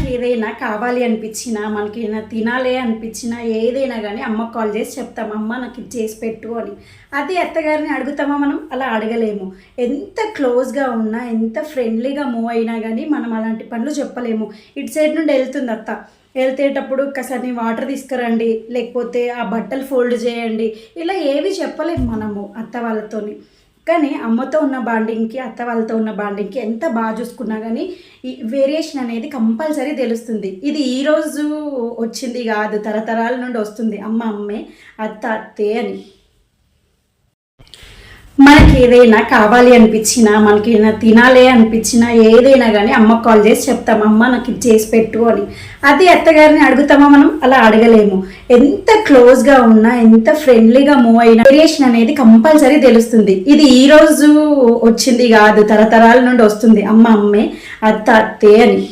ఏదైనా కావాలి అనిపించినా, మనకేమైనా తినాలి అనిపించినా, ఏదైనా కానీ అమ్మకు కాల్ చేసి చెప్తాం, అమ్మ నాకు ఇది చేసి పెట్టు అని. అది అత్తగారిని అడుగుతామా మనం? అలా అడగలేము. ఎంత క్లోజ్గా ఉన్నా, ఎంత ఫ్రెండ్లీగా మూవ్ అయినా కానీ మనం అలాంటి పనులు చెప్పలేము. ఇటు సైడ్ నుండి వెళ్తుంది అత్త, వెళ్తేటప్పుడు ఒక్కసారి వాటర్ తీసుకురండి, లేకపోతే ఆ బట్టలు ఫోల్డ్ చేయండి, ఇలా ఏవి చెప్పలేము మనము అత్త వాళ్ళతోని. కానీ అమ్మతో ఉన్న బాండింగ్కి, అత్త వాళ్ళతో ఉన్న బాండింగ్కి ఎంత బాగా చూసుకున్నా కానీ ఈ వేరియేషన్ అనేది కంపల్సరీ తెలుస్తుంది. ఇది ఈరోజు వచ్చింది కాదు, తరతరాల నుండి వస్తుంది. అమ్మ అమ్మే, అత్త అత్తే అని. మనకి ఏదైనా కావాలి అనిపించినా, మనకేమైనా తినాలి అనిపించినా, ఏదైనా కానీ అమ్మకు కాల్ చేసి చెప్తాం, అమ్మ నాకు ఇది చేసి పెట్టు అని. అది అత్తగారిని అడుగుతామా మనం? అలా అడగలేము. ఎంత క్లోజ్గా ఉన్నా, ఎంత ఫ్రెండ్లీగా మూవ్ అయినా వేరియేషన్ అనేది కంపల్సరీ తెలుస్తుంది. ఇది ఈరోజు వచ్చింది కాదు, తరతరాల నుండి వస్తుంది. అమ్మ అమ్మే, అత్త అత్తే అని.